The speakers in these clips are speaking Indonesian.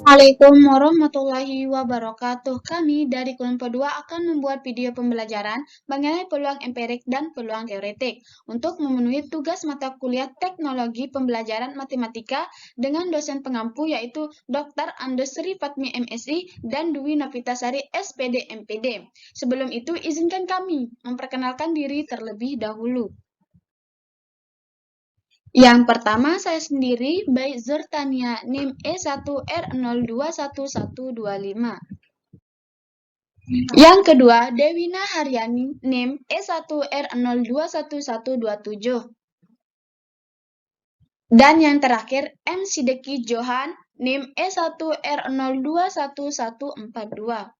Assalamualaikum warahmatullahi wabarakatuh. Kami dari kelompok 2 akan membuat video pembelajaran mengenai peluang empirik dan peluang teoretik untuk memenuhi tugas mata kuliah Teknologi Pembelajaran Matematika dengan dosen pengampu yaitu Dr. Andesri Fatmi MSI dan Dwi Novitasari SPD MPD. Sebelum itu, izinkan kami memperkenalkan diri terlebih dahulu. Yang pertama, saya sendiri, Baik Zertania, NIM E1R021125. Yang kedua, Dewina Haryani, NIM E1R021127. Dan yang terakhir, M. Sideki Johan, NIM E1R021142.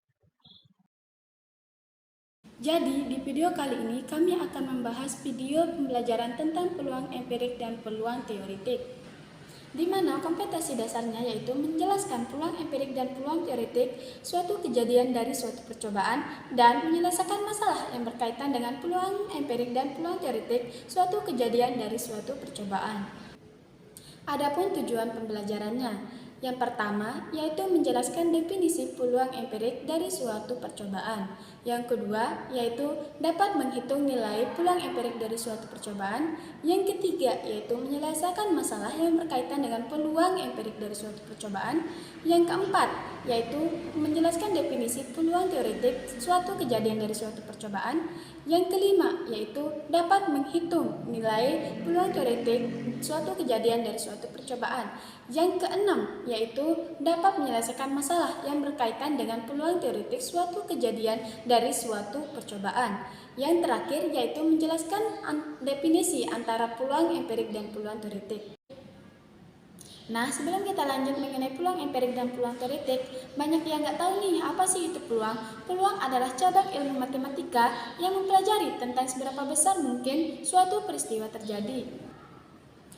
Jadi, di video kali ini kami akan membahas video pembelajaran tentang peluang empirik dan peluang teoretik, di mana kompetensi dasarnya yaitu menjelaskan peluang empirik dan peluang teoretik suatu kejadian dari suatu percobaan dan menyelesaikan masalah yang berkaitan dengan peluang empirik dan peluang teoretik suatu kejadian dari suatu percobaan. Adapun tujuan pembelajarannya, yang pertama yaitu menjelaskan definisi peluang empirik dari suatu percobaan. Yang kedua yaitu dapat menghitung nilai peluang empirik dari suatu percobaan. Yang ketiga yaitu menyelesaikan masalah yang berkaitan dengan peluang empirik dari suatu percobaan. Yang keempat yaitu menjelaskan definisi peluang teoretik suatu kejadian dari suatu percobaan. Yang kelima yaitu dapat menghitung nilai peluang teoretik suatu kejadian dari suatu percobaan. Yang keenam yaitu dapat menyelesaikan masalah yang berkaitan dengan peluang teoretik suatu kejadian dari suatu percobaan. Yang terakhir yaitu menjelaskan definisi antara peluang empirik dan peluang teoretik. Nah, sebelum kita lanjut mengenai peluang empirik dan peluang teoretik, banyak yang nggak tahu nih apa sih itu peluang. Peluang adalah cabang ilmu matematika yang mempelajari tentang seberapa besar mungkin suatu peristiwa terjadi.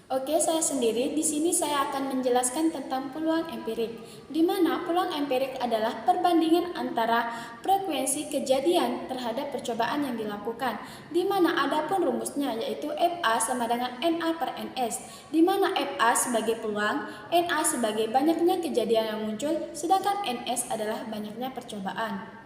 Oke, saya sendiri di sini saya akan menjelaskan tentang peluang empirik, di mana peluang empirik adalah perbandingan antara frekuensi kejadian terhadap percobaan yang dilakukan, di mana ada pun rumusnya yaitu FA sama dengan NA per NS, di mana FA sebagai peluang, NA sebagai banyaknya kejadian yang muncul, sedangkan NS adalah banyaknya percobaan.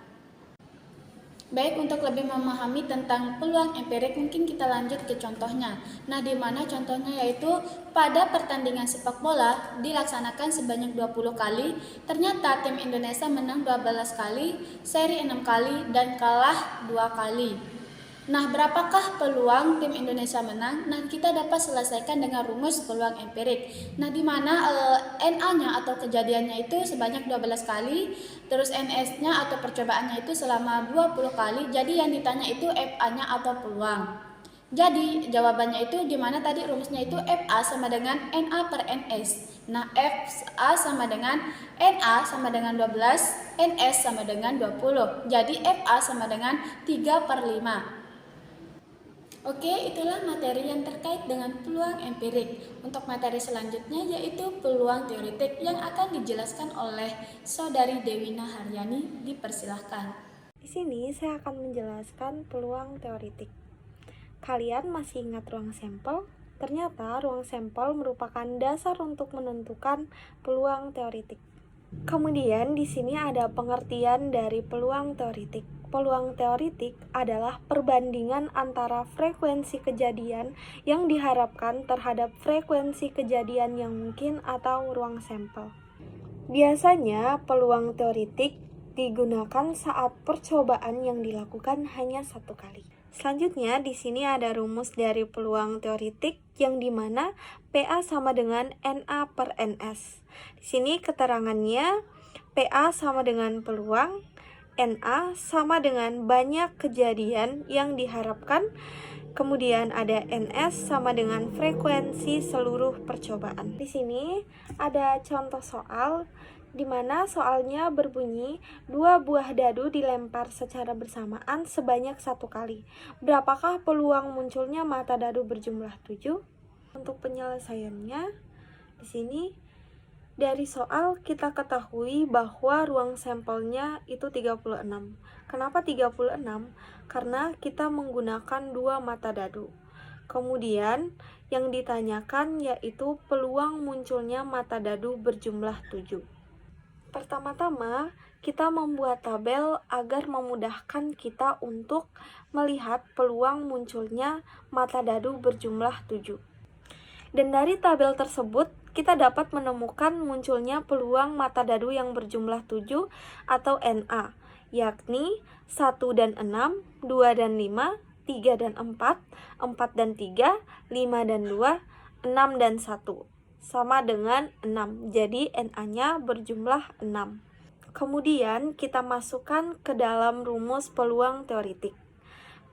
Baik, untuk lebih memahami tentang peluang empirik, mungkin kita lanjut ke contohnya. Nah, di mana contohnya yaitu pada pertandingan sepak bola dilaksanakan sebanyak 20 kali, ternyata tim Indonesia menang 12 kali, seri 6 kali, dan kalah 2 kali. Nah, berapakah peluang tim Indonesia menang? Nah, kita dapat selesaikan dengan rumus peluang empirik. Nah, di mana NA-nya atau kejadiannya itu sebanyak 12 kali, terus NS-nya atau percobaannya itu selama 20 kali. Jadi yang ditanya itu FA-nya atau peluang. Jadi jawabannya itu di mana tadi rumusnya itu FA sama dengan NA per NS. Nah, FA sama dengan NA sama dengan 12, NS sama dengan 20. Jadi FA sama dengan 3 per 5. Oke, itulah materi yang terkait dengan peluang empirik. Untuk materi selanjutnya yaitu peluang teoretik yang akan dijelaskan oleh Saudari Dewina Haryani. Dipersilahkan. Di sini saya akan menjelaskan peluang teoretik. Kalian masih ingat ruang sampel? Ternyata ruang sampel merupakan dasar untuk menentukan peluang teoretik. Kemudian di sini ada pengertian dari peluang teoretik. Peluang teoretik adalah perbandingan antara frekuensi kejadian yang diharapkan terhadap frekuensi kejadian yang mungkin atau ruang sampel. Biasanya peluang teoretik digunakan saat percobaan yang dilakukan hanya satu kali. Selanjutnya di sini ada rumus dari peluang teoretik yang dimana PA sama dengan NA per NS. Di sini keterangannya PA sama dengan peluang, NA sama dengan banyak kejadian yang diharapkan, kemudian ada NS sama dengan frekuensi seluruh percobaan. Di sini ada contoh soal di mana soalnya berbunyi 2 buah dadu dilempar secara bersamaan sebanyak 1 kali. Berapakah peluang munculnya mata dadu berjumlah 7? Untuk penyelesaiannya, di sini dari soal kita ketahui bahwa ruang sampelnya itu 36. Kenapa 36? Karena kita menggunakan 2 mata dadu. Kemudian yang ditanyakan yaitu peluang munculnya mata dadu berjumlah 7. Pertama-tama, kita membuat tabel agar memudahkan kita untuk melihat peluang munculnya mata dadu berjumlah 7. Dan dari tabel tersebut, kita dapat menemukan munculnya peluang mata dadu yang berjumlah 7 atau NA, yakni 1 dan 6, 2 dan 5, 3 dan 4, 4 dan 3, 5 dan 2, 6 dan 1. Sama dengan 6, jadi NA-nya berjumlah 6. Kemudian kita masukkan ke dalam rumus peluang teoritik.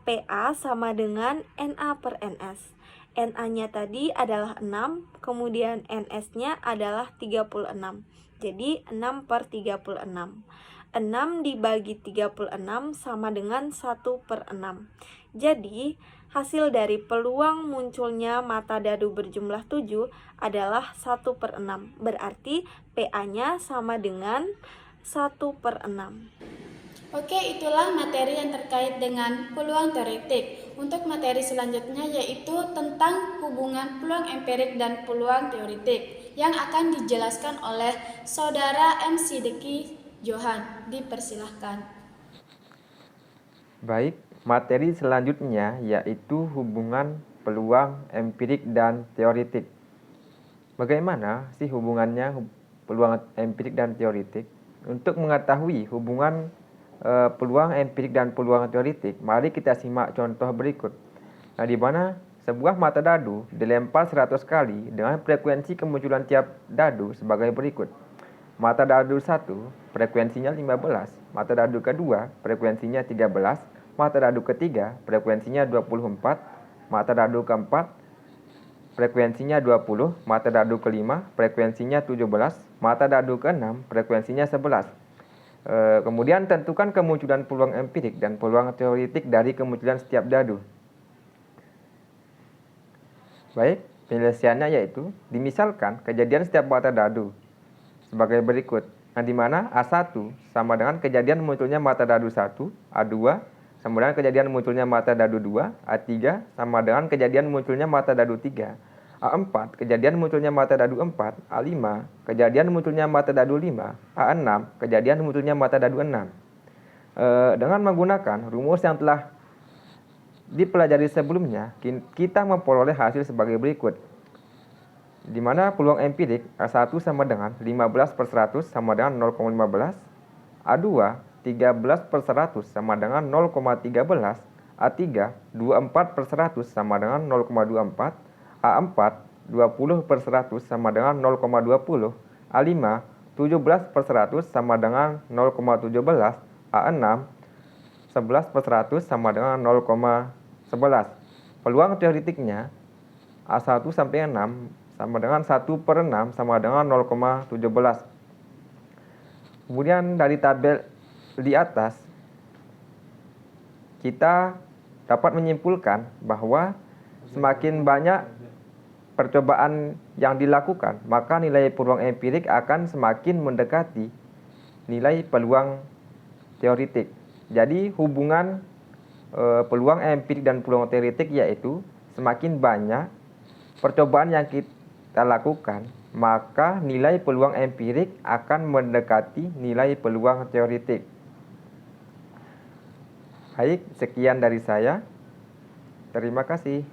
PA sama dengan NA per NS. NA-nya tadi adalah 6, kemudian NS-nya adalah 36. Jadi 6 per 36. 6 dibagi 36 sama dengan 1 per 6. Jadi hasil dari peluang munculnya mata dadu berjumlah 7 adalah 1 per 6. Berarti PA-nya sama dengan 1 per 6. Oke, itulah materi yang terkait dengan peluang teoritik. Untuk materi selanjutnya yaitu tentang hubungan peluang empirik dan peluang teoritik yang akan dijelaskan oleh Saudara M. Sidiki Johan. Dipersilahkan. Baik, materi selanjutnya yaitu hubungan peluang empirik dan teoritik. Bagaimana sih hubungannya peluang empirik dan teoritik? Untuk mengetahui hubungan peluang empirik dan peluang teoritik, mari kita simak contoh berikut. Nah, di mana sebuah mata dadu dilempar 100 kali dengan frekuensi kemunculan tiap dadu sebagai berikut. Mata dadu 1 frekuensinya 15, mata dadu kedua frekuensinya 13, mata dadu ketiga frekuensinya 24, mata dadu keempat frekuensinya 20, mata dadu kelima frekuensinya 17, mata dadu keenam frekuensinya 11. Kemudian tentukan kemunculan peluang empirik dan peluang teoritik dari kemunculan setiap dadu. Baik, penyelesaiannya yaitu dimisalkan kejadian setiap mata dadu sebagai berikut. Nah, di mana A1 sama dengan kejadian munculnya mata dadu 1, A2 sama dengan kejadian munculnya mata dadu 2, A3 sama dengan kejadian munculnya mata dadu 3, A4 kejadian munculnya mata dadu 4, A5 kejadian munculnya mata dadu 5, A6 kejadian munculnya mata dadu 6. Dengan menggunakan rumus yang telah dipelajari sebelumnya, kita memperoleh hasil sebagai berikut. Di mana peluang empirik A1 sama dengan 15 per 100 sama dengan 0,15, A2 13 per 100 sama dengan 0,13, A3 24 per 100 sama dengan 0,24, A4 20 per 100 sama dengan 0,20, A5 17 per 100 sama dengan 0,17, A6 11 per 100 sama dengan 0,11. Peluang teoritiknya A1 sampai 6 sama dengan 1 per 6 sama dengan 0,17. Kemudian dari tabel di atas kita dapat menyimpulkan bahwa semakin banyak percobaan yang dilakukan, maka nilai peluang empirik akan semakin mendekati nilai peluang teoritik. Jadi hubungan peluang empirik dan peluang teoritik yaitu semakin banyak percobaan yang kita lakukan, maka nilai peluang empirik akan mendekati nilai peluang teoritik. Baik, sekian dari saya. Terima kasih.